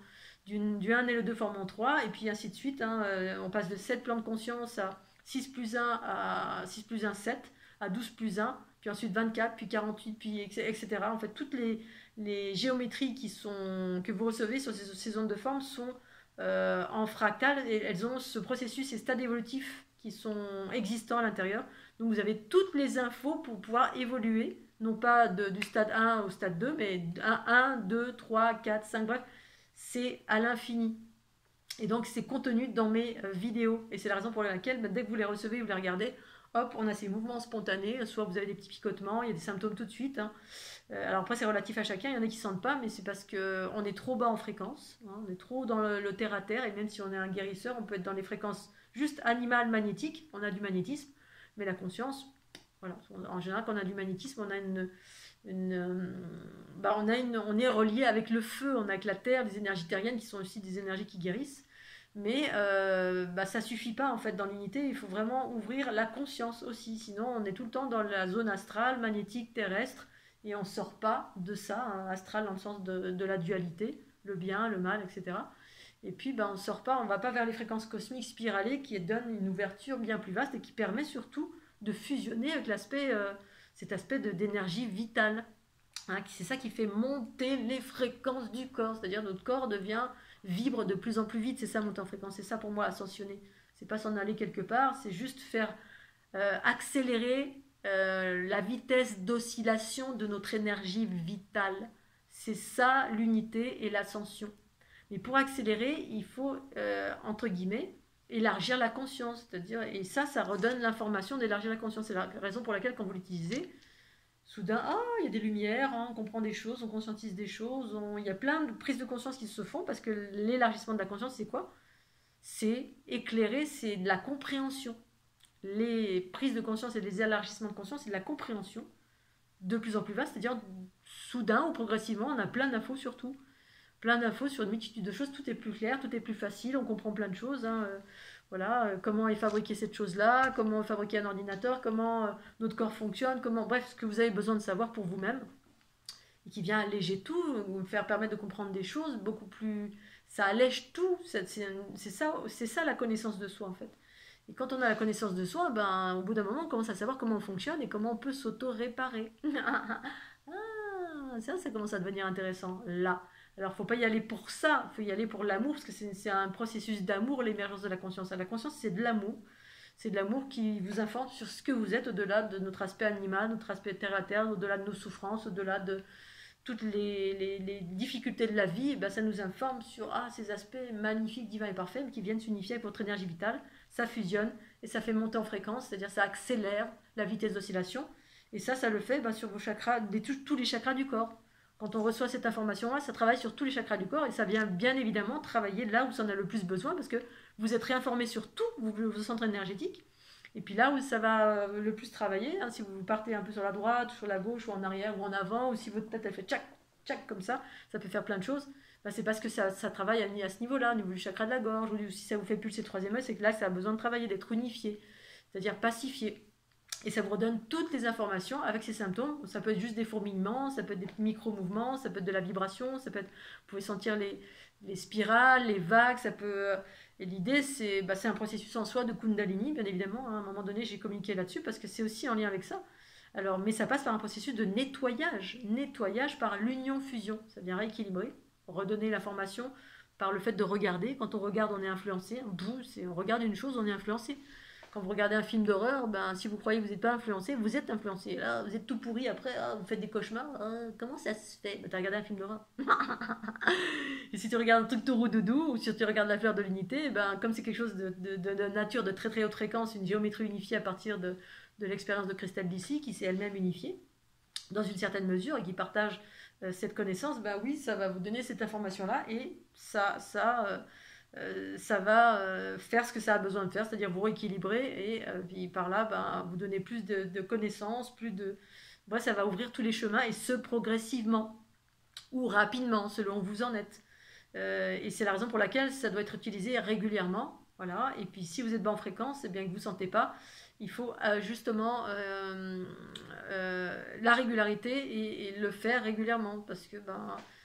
du 1 et le 2 formant 3, et puis ainsi de suite. Hein, on passe de 7 plans de conscience à 6 plus 1 à 6 plus 1, 7, à 12 plus 1, puis ensuite 24, puis 48, puis etc. En fait, toutes les géométries que vous recevez sur ces zones de forme sont en fractal, et elles ont ce processus et stades évolutifs qui sont existants à l'intérieur. Donc vous avez toutes les infos pour pouvoir évoluer, non pas du stade 1 au stade 2, mais 1, 2, 3, 4, 5, bref, c'est à l'infini. Et donc c'est contenu dans mes vidéos. Et c'est la raison pour laquelle, dès que vous les recevez, vous les regardez, hop, on a ces mouvements spontanés, soit vous avez des petits picotements, il y a des symptômes tout de suite. Hein. Alors après, c'est relatif à chacun, il y en a qui ne sentent pas, mais c'est parce qu'on est trop bas en fréquence, hein, on est trop dans le terre-à-terre, et même si on est un guérisseur, on peut être dans les fréquences juste animales, magnétiques, on a du magnétisme, mais la conscience, voilà, en général, quand on a du magnétisme, on a on est relié avec le feu, on a avec la terre, des énergies terriennes qui sont aussi des énergies qui guérissent. Mais bah, ça suffit pas en fait dans l'unité, il faut vraiment ouvrir la conscience aussi, sinon on est tout le temps dans la zone astrale, magnétique, terrestre, et on sort pas de ça, hein, astral dans le sens de la dualité, le bien, le mal, etc. Et puis bah, on sort pas, on va pas vers les fréquences cosmiques spiralées qui donnent une ouverture bien plus vaste et qui permet surtout de fusionner avec cet aspect d'énergie vitale. Hein, c'est ça qui fait monter les fréquences du corps, c'est-à-dire notre corps vibre de plus en plus vite, c'est ça monter en fréquence, c'est ça pour moi ascensionner. C'est pas s'en aller quelque part, c'est juste faire accélérer la vitesse d'oscillation de notre énergie vitale. C'est ça l'unité et l'ascension. Mais pour accélérer, il faut, entre guillemets, élargir la conscience. C'est-à-dire, et ça redonne l'information d'élargir la conscience. C'est la raison pour laquelle, quand vous l'utilisez, soudain, ah, il y a des lumières, hein, on comprend des choses, on conscientise des choses, il y a plein de prises de conscience qui se font parce que l'élargissement de la conscience, c'est quoi? C'est éclairer, c'est de la compréhension. Les prises de conscience et les élargissements de conscience, c'est de la compréhension de plus en plus vaste, c'est-à-dire soudain ou progressivement, on a plein d'infos sur tout. Plein d'infos sur une multitude de choses, tout est plus clair, tout est plus facile, on comprend plein de choses. Hein, voilà, comment est fabriquée cette chose-là, comment est fabriqué un ordinateur, comment notre corps fonctionne, bref, ce que vous avez besoin de savoir pour vous-même, et qui vient alléger tout, vous faire permettre de comprendre des choses beaucoup plus... Ça allège tout, c'est ça la connaissance de soi en fait. Et quand on a la connaissance de soi, ben, au bout d'un moment, on commence à savoir comment on fonctionne et comment on peut s'auto-réparer. Ah, ça commence à devenir intéressant, là. Alors, il ne faut pas y aller pour ça, il faut y aller pour l'amour, parce que c'est un processus d'amour, l'émergence de la conscience. La conscience, c'est de l'amour. C'est de l'amour qui vous informe sur ce que vous êtes, au-delà de notre aspect animal, notre aspect terre-à-terre, au-delà de nos souffrances, au-delà de toutes les difficultés de la vie. Ben, ça nous informe sur ces aspects magnifiques, divins et parfaits, mais qui viennent s'unifier avec votre énergie vitale. Ça fusionne et ça fait monter en fréquence, c'est-à-dire ça accélère la vitesse d'oscillation. Et ça le fait sur vos chakras, tous les chakras du corps. Quand on reçoit cette information-là, ça travaille sur tous les chakras du corps et ça vient bien évidemment travailler là où ça en a le plus besoin parce que vous êtes réinformé sur tout vos centres énergétiques. Et puis là où ça va le plus travailler, hein, si vous partez un peu sur la droite, sur la gauche, ou en arrière, ou en avant, ou si votre tête elle fait tchac, tchac comme ça peut faire plein de choses, c'est parce que ça travaille à ce niveau-là, au niveau du chakra de la gorge, ou si ça vous fait pulser le troisième œil, c'est que là ça a besoin de travailler, d'être unifié, c'est-à-dire pacifié. Et ça vous redonne toutes les informations avec ces symptômes. Ça peut être juste des fourmillements, ça peut être des micro-mouvements, ça peut être de la vibration, ça peut être, vous pouvez sentir les spirales, les vagues, ça peut... Et l'idée, c'est un processus en soi de Kundalini, bien évidemment. Hein. À un moment donné, j'ai communiqué là-dessus parce que c'est aussi en lien avec ça. Alors, mais ça passe par un processus de nettoyage par l'union-fusion. Ça vient rééquilibrer, redonner l'information par le fait de regarder. Quand on regarde, on est influencé. On regarde une chose, on est influencé. Quand vous regardez un film d'horreur, si vous croyez que vous n'êtes pas influencé, vous êtes influencé. Là, vous êtes tout pourri après, vous faites des cauchemars. Comment ça se fait? Tu as regardé un film d'horreur. Et si tu regardes un truc tout doudou, ou si tu regardes la fleur de l'unité, comme c'est quelque chose de nature de très très haute fréquence, une géométrie unifiée à partir de l'expérience de Christelle Dissy, qui s'est elle-même unifiée, dans une certaine mesure, et qui partage cette connaissance, oui, ça va vous donner cette information-là, et ça va faire ce que ça a besoin de faire, c'est-à-dire vous rééquilibrer et puis par là, vous donner plus de connaissances, bref, ça va ouvrir tous les chemins et ce progressivement ou rapidement selon où vous en êtes. Et c'est la raison pour laquelle ça doit être utilisé régulièrement. Voilà. Et puis si vous êtes bas en fréquence, et bien que vous ne sentez pas, il faut justement la régularité et le faire régulièrement parce que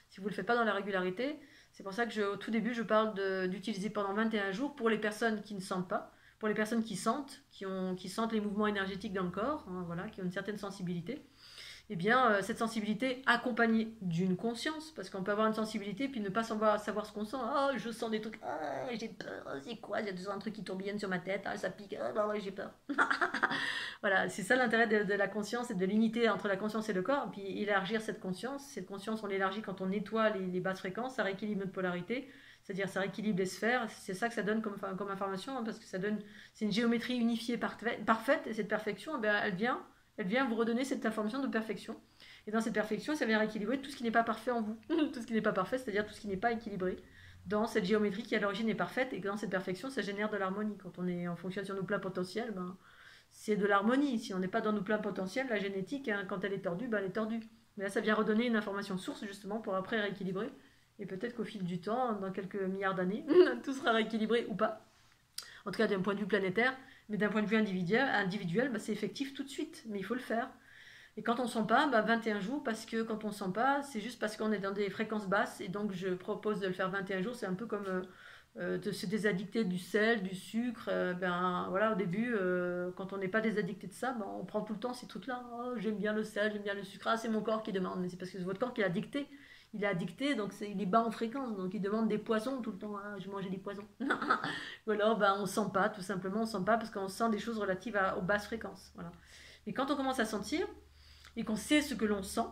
si vous ne le faites pas dans la régularité, c'est pour ça que au tout début, je parle d'utiliser pendant 21 jours pour les personnes qui ne sentent pas, pour les personnes qui sentent, qui sentent les mouvements énergétiques dans le corps, hein, voilà, qui ont une certaine sensibilité. Eh bien, cette sensibilité accompagnée d'une conscience, parce qu'on peut avoir une sensibilité puis ne pas savoir ce qu'on sent. Oh, je sens des trucs, j'ai peur, c'est quoi? Il y a un truc qui tourbillonne sur ma tête, ça pique, j'ai peur. Voilà, c'est ça l'intérêt de la conscience et de l'unité entre la conscience et le corps. Puis élargir cette conscience, on l'élargit quand on nettoie les basses fréquences, ça rééquilibre notre polarité, c'est-à-dire ça rééquilibre les sphères. C'est ça que ça donne comme information, hein, parce que c'est une géométrie unifiée parfaite, et cette perfection, elle vient vous redonner cette information de perfection. Et dans cette perfection, ça vient rééquilibrer tout ce qui n'est pas parfait en vous. Tout ce qui n'est pas parfait, c'est-à-dire tout ce qui n'est pas équilibré. Dans cette géométrie qui à l'origine est parfaite, et que dans cette perfection, ça génère de l'harmonie. Quand on fonctionne sur nos pleins potentiels, c'est de l'harmonie. Si on n'est pas dans nos pleins potentiels, la génétique, hein, quand elle est tordue, elle est tordue. Mais là, ça vient redonner une information source, justement, pour après rééquilibrer. Et peut-être qu'au fil du temps, dans quelques milliards d'années, tout sera rééquilibré ou pas. En tout cas, d'un point de vue planétaire, mais d'un point de vue individuel, bah, c'est effectif tout de suite, mais il faut le faire. Et quand on ne sent pas, bah 21 jours, parce que quand on ne sent pas, c'est juste parce qu'on est dans des fréquences basses, et donc je propose de le faire 21 jours, c'est un peu comme de se désaddicter du sel, du sucre, ben voilà, au début, quand on n'est pas désaddicté de ça, ben, on prend tout le temps ces trucs-là. Oh, j'aime bien le sel, j'aime bien le sucre, ah, c'est mon corps qui demande, mais c'est parce que c'est votre corps qui est addicté. Il est addicté, donc il est bas en fréquence, donc il demande des poisons tout le temps. Ah, je mangeais des poisons. Ou alors, ben, on ne sent pas, tout simplement, on ne sent pas parce qu'on sent des choses relatives aux basses fréquences. Voilà. Et quand on commence à sentir, et qu'on sait ce que l'on sent,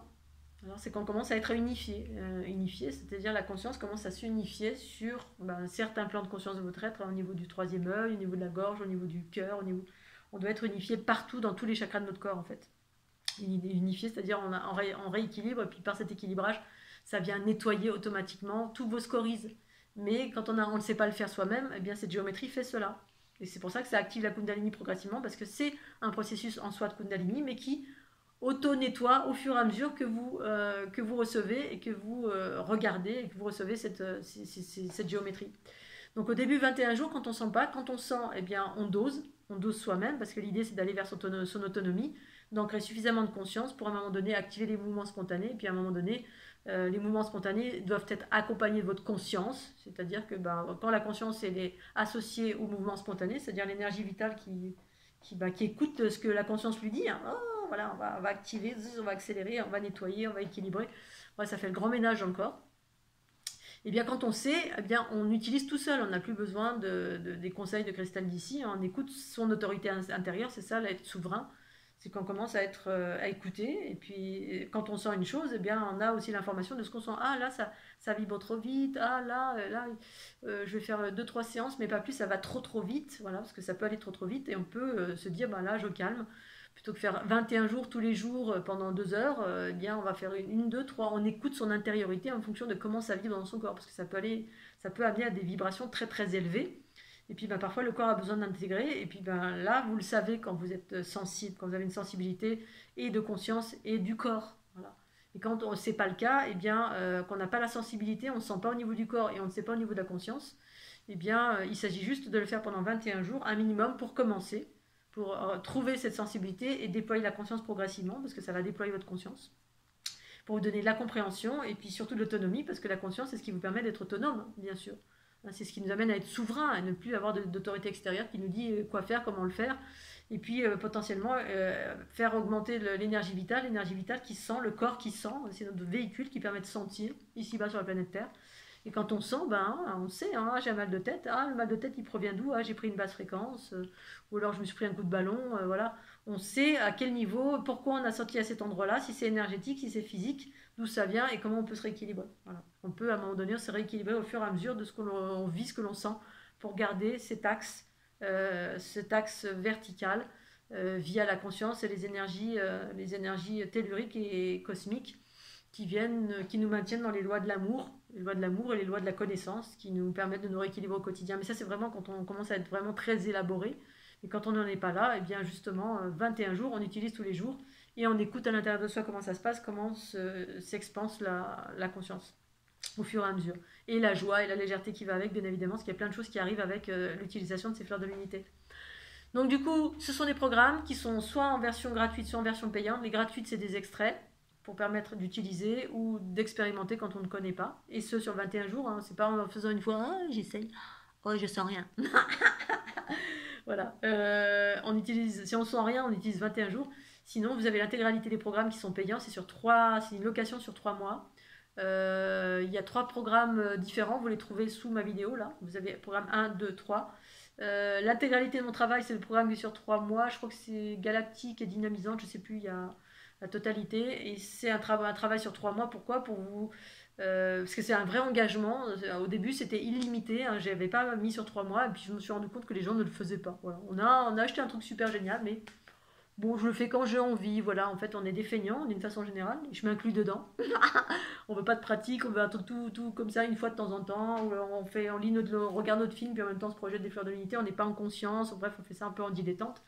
alors c'est qu'on commence à être unifié. Unifié, c'est-à-dire la conscience commence à s'unifier sur certains plans de conscience de votre être, au niveau du troisième œil, au niveau de la gorge, au niveau du cœur, on doit être unifié partout dans tous les chakras de notre corps en fait. Unifié, c'est-à-dire on rééquilibre, et puis par cet équilibrage, ça vient nettoyer automatiquement tous vos scories. Mais quand on ne sait pas le faire soi-même, eh bien cette géométrie fait cela. Et c'est pour ça que ça active la Kundalini progressivement, parce que c'est un processus en soi de Kundalini, mais qui auto-nettoie au fur et à mesure que vous recevez et que vous regardez et que vous recevez cette géométrie. Donc au début 21 jours, quand on sent pas, quand on sent, eh bien on dose soi-même, parce que l'idée c'est d'aller vers son autonomie, d'ancrer suffisamment de conscience pour à un moment donné activer les mouvements spontanés, et puis à un moment donné, les mouvements spontanés doivent être accompagnés de votre conscience, c'est-à-dire que quand la conscience est associée au mouvement spontané, c'est-à-dire l'énergie vitale qui écoute ce que la conscience lui dit, hein. Oh, voilà, on va activer, on va accélérer, on va nettoyer, on va équilibrer. Ouais, ça fait le grand ménage dans le corps. Et bien quand on sait, eh bien on utilise tout seul, on n'a plus besoin des conseils de cristal d'ici, on écoute son autorité intérieure, c'est ça, être souverain. C'est qu'on commence à écouter, et puis quand on sent une chose, eh bien on a aussi l'information de ce qu'on sent. Ah là, ça vibre trop vite, ah là, je vais faire 2-3 séances, mais pas plus, ça va trop vite, voilà, parce que ça peut aller trop vite, et on peut se dire, là je calme. Plutôt que faire 21 jours tous les jours pendant 2 heures, eh bien on va faire une, deux, trois. On écoute son intériorité en fonction de comment ça vibre dans son corps, parce que ça peut amener à des vibrations très élevées. Et puis parfois le corps a besoin d'intégrer. Et puis là, vous le savez quand vous êtes sensible, quand vous avez une sensibilité et de conscience et du corps. Voilà. Et quand ce n'est pas le cas, eh bien qu'on n'a pas la sensibilité, on ne sent pas au niveau du corps et on ne sait pas au niveau de la conscience, eh bien il s'agit juste de le faire pendant 21 jours, un minimum pour commencer, pour trouver cette sensibilité et déployer la conscience progressivement, parce que ça va déployer votre conscience, pour vous donner de la compréhension et puis surtout de l'autonomie, parce que la conscience, c'est ce qui vous permet d'être autonome, bien sûr. C'est ce qui nous amène à être souverain, à ne plus avoir d'autorité extérieure qui nous dit quoi faire, comment le faire, et puis potentiellement faire augmenter l'énergie vitale qui sent, le corps qui sent, c'est notre véhicule qui permet de sentir, ici-bas sur la planète Terre. Et quand on sent, on sait, hein, j'ai un mal de tête, le mal de tête il provient d'où, j'ai pris une basse fréquence, ou alors je me suis pris un coup de ballon, voilà. On sait à quel niveau, pourquoi on a senti à cet endroit-là, si c'est énergétique, si c'est physique, d'où ça vient et comment on peut se rééquilibrer. Voilà. On peut à un moment donné se rééquilibrer au fur et à mesure de ce qu'on vit, ce que l'on sent, pour garder cet axe vertical via la conscience et les énergies telluriques et cosmiques qui nous maintiennent dans les lois de l'amour et les lois de la connaissance qui nous permettent de nous rééquilibrer au quotidien. Mais ça, c'est vraiment quand on commence à être vraiment très élaboré. Et quand on n'en est pas là, et bien justement, 21 jours, on utilise tous les jours et on écoute à l'intérieur de soi comment ça se passe, comment s'expanse la conscience au fur et à mesure. Et la joie et la légèreté qui va avec, bien évidemment, parce qu'il y a plein de choses qui arrivent avec l'utilisation de ces fleurs de l'unité. Donc du coup, ce sont des programmes qui sont soit en version gratuite, soit en version payante. Les gratuites, c'est des extraits pour permettre d'utiliser ou d'expérimenter quand on ne connaît pas. Et ce, sur 21 jours. Hein. C'est pas en faisant une fois, j'essaye, je sens rien. Voilà. Si on sent rien, on utilise 21 jours. Sinon, vous avez l'intégralité des programmes qui sont payants. C'est une location sur 3 mois. Il y a 3 programmes différents. Vous les trouvez sous ma vidéo, là. Vous avez programme 1, 2, 3. L'intégralité de mon travail, c'est le programme qui est sur 3 mois. Je crois que c'est galactique et dynamisante. Je ne sais plus, il y a la totalité. Et c'est un travail sur 3 mois. Pourquoi? Pour vous... parce que c'est un vrai engagement. Au début, c'était illimité. Hein, je n'avais pas mis sur 3 mois. Et puis, je me suis rendu compte que les gens ne le faisaient pas. Voilà. On a acheté un truc super génial, mais bon, je le fais quand j'ai envie. Voilà, en fait, on est des feignants d'une façon générale. Et je m'inclus dedans. On veut pas de pratique. On veut un truc tout comme ça, une fois de temps en temps. On regarde notre film, puis en même temps, on se projette des fleurs de l'unité. On n'est pas en conscience. Bref, on fait ça un peu en dilettante.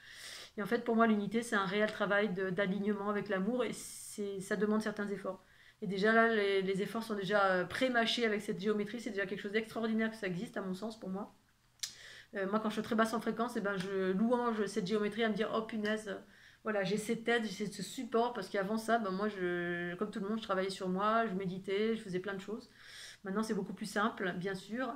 Et en fait, pour moi, l'unité, c'est un réel travail d'alignement avec l'amour. Et ça demande certains efforts. Et déjà là, les efforts sont déjà pré-mâchés avec cette géométrie. C'est déjà quelque chose d'extraordinaire que ça existe, à mon sens, pour moi. Moi, quand je suis très basse en fréquence, et ben, je louange cette géométrie à me dire, oh punaise, voilà, j'ai cette aide, j'ai ce support, parce qu'avant ça, ben, moi, comme tout le monde, je travaillais sur moi, je méditais, je faisais plein de choses. Maintenant, c'est beaucoup plus simple, bien sûr,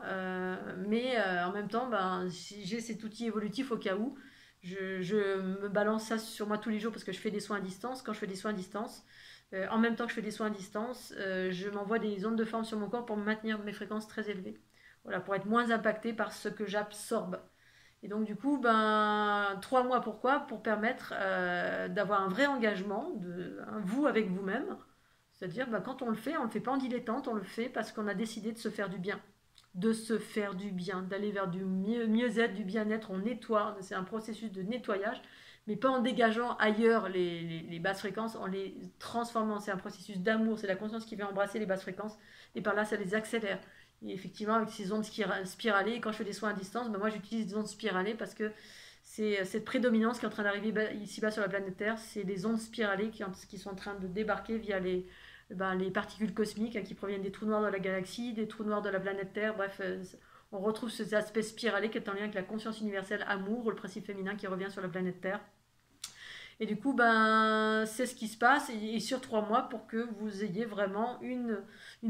mais en même temps, ben, si j'ai cet outil évolutif au cas où. Je me balance ça sur moi tous les jours parce que je fais des soins à distance. Quand je fais des soins à distance, en même temps que je fais des soins à distance, je m'envoie des ondes de forme sur mon corps pour maintenir mes fréquences très élevées. Voilà, pour être moins impacté par ce que j'absorbe. Et donc du coup, ben, 3 mois, pourquoi? Pour permettre d'avoir un vrai engagement, vous avec vous-même. C'est-à-dire, ben, quand on le fait pas en dilettante, on le fait parce qu'on a décidé de se faire du bien. De se faire du bien, d'aller vers du mieux-être, du bien-être. On nettoie, c'est un processus de nettoyage, mais pas en dégageant ailleurs les basses fréquences, en les transformant. C'est un processus d'amour, c'est la conscience qui vient embrasser les basses fréquences, et par là, ça les accélère. Et effectivement, avec ces ondes spiralées, quand je fais des soins à distance, ben moi j'utilise des ondes spiralées parce que c'est cette prédominance qui est en train d'arriver ici-bas sur la planète Terre, c'est des ondes spiralées qui sont en train de débarquer via les particules cosmiques qui proviennent des trous noirs de la galaxie, des trous noirs de la planète Terre, bref, on retrouve cet aspect spiralé qui est en lien avec la conscience universelle amour, ou le principe féminin qui revient sur la planète Terre. Et du coup, ben, c'est ce qui se passe, et sur 3 mois pour que vous ayez vraiment une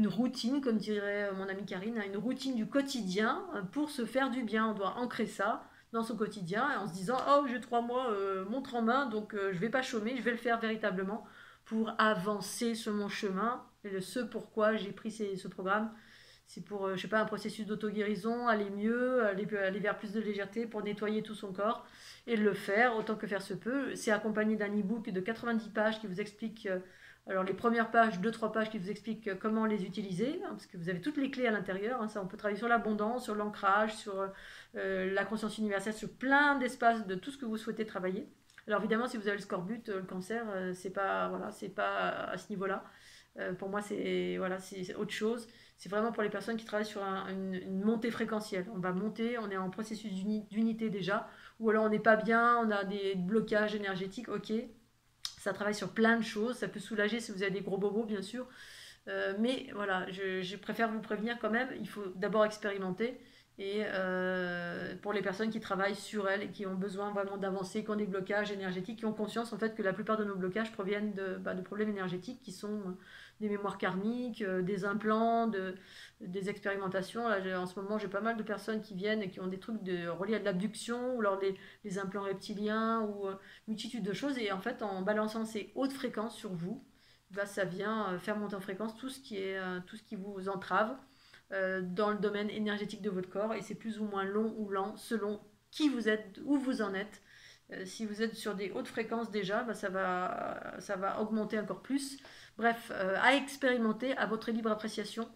routine, comme dirait mon amie Karine, une routine du quotidien pour se faire du bien. On doit ancrer ça dans son quotidien en se disant, oh, j'ai 3 mois, montre en main, donc je vais pas chômer, je vais le faire véritablement pour avancer sur mon chemin. Et ce pourquoi j'ai pris ce programme, c'est pour, je sais pas, un processus d'auto-guérison, aller mieux, aller vers plus de légèreté pour nettoyer tout son corps et le faire autant que faire se peut. C'est accompagné d'un e-book de 90 pages qui vous explique, alors les premières pages, 2-3 pages qui vous expliquent comment les utiliser, hein, parce que vous avez toutes les clés à l'intérieur. Hein, ça, on peut travailler sur l'abondance, sur l'ancrage, sur la conscience universelle, sur plein d'espaces de tout ce que vous souhaitez travailler. Alors évidemment, si vous avez le scorbut, le cancer, c'est pas, voilà, c'est pas à ce niveau-là. Pour moi, c'est voilà, c'est autre chose. C'est vraiment pour les personnes qui travaillent sur une montée fréquentielle. On va monter, on est en processus d'unité déjà, ou alors on n'est pas bien, on a des blocages énergétiques, ok. Ça travaille sur plein de choses, ça peut soulager si vous avez des gros bobos, bien sûr. Mais voilà, je préfère vous prévenir quand même, il faut d'abord expérimenter. Et pour les personnes qui travaillent sur elles et qui ont besoin vraiment d'avancer, qui ont des blocages énergétiques, qui ont conscience en fait que la plupart de nos blocages proviennent de problèmes énergétiques qui sont des mémoires karmiques, des implants, des expérimentations. Là, en ce moment, j'ai pas mal de personnes qui viennent et qui ont des trucs reliés à de l'abduction, ou alors les implants reptiliens, ou multitude de choses. Et en fait, en balançant ces hautes fréquences sur vous, bah, ça vient faire monter en fréquence tout ce qui vous entrave dans le domaine énergétique de votre corps, et c'est plus ou moins long ou lent selon qui vous êtes, où vous en êtes. Si vous êtes sur des hautes fréquences déjà, bah, ça va augmenter encore plus. Bref, à expérimenter à votre libre appréciation.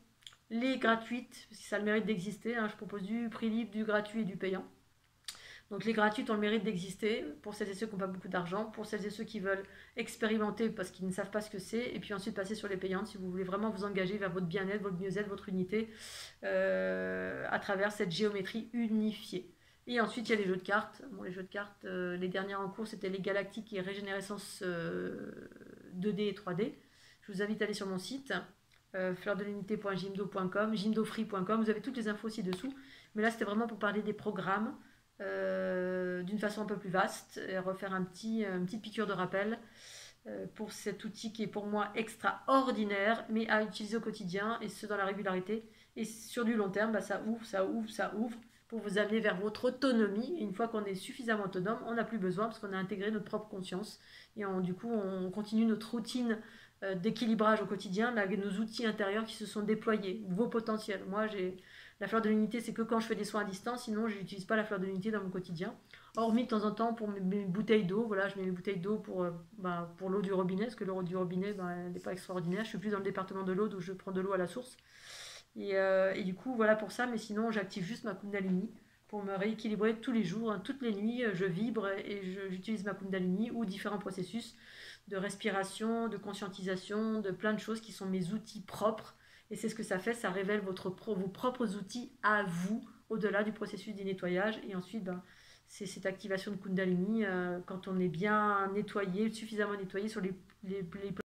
Les gratuites, parce que ça a le mérite d'exister, hein, je propose du prix libre, du gratuit et du payant. Donc les gratuites ont le mérite d'exister pour celles et ceux qui n'ont pas beaucoup d'argent, pour celles et ceux qui veulent expérimenter parce qu'ils ne savent pas ce que c'est, et puis ensuite passer sur les payantes si vous voulez vraiment vous engager vers votre bien-être, votre mieux-être, votre unité à travers cette géométrie unifiée. Et ensuite, il y a les jeux de cartes. Bon, les jeux de cartes, les dernières en cours, c'était les galactiques et régénérescence 2D et 3D. Je vous invite à aller sur mon site, fleurdelunité.jimdo.com, jimdofree.com. Vous avez toutes les infos ci-dessous. Mais là, c'était vraiment pour parler des programmes d'une façon un peu plus vaste et refaire une petite piqûre de rappel pour cet outil qui est pour moi extraordinaire, mais à utiliser au quotidien, et ce dans la régularité. Et sur du long terme, bah, ça ouvre pour vous amener vers votre autonomie. Et une fois qu'on est suffisamment autonome, on n'a plus besoin parce qu'on a intégré notre propre conscience. Et du coup, on continue notre routine d'équilibrage au quotidien, là, avec nos outils intérieurs qui se sont déployés, vos potentiels. Moi, la fleur de l'unité, c'est que quand je fais des soins à distance, sinon je n'utilise pas la fleur de l'unité dans mon quotidien. Hormis de temps en temps pour mes bouteilles d'eau, voilà, je mets mes bouteilles d'eau pour l'eau du robinet, parce que l'eau du robinet, elle n'est pas extraordinaire. Je suis plus dans le département de l'eau, où je prends de l'eau à la source. Et du coup, voilà pour ça, mais sinon j'active juste ma Kundalini pour me rééquilibrer tous les jours, hein. Toutes les nuits, je vibre et j'utilise ma Kundalini ou différents processus de respiration, de conscientisation, de plein de choses qui sont mes outils propres. Et c'est ce que ça fait, ça révèle vos propres outils à vous, au-delà du processus du nettoyage. Et ensuite, c'est cette activation de Kundalini quand on est bien nettoyé, suffisamment nettoyé sur les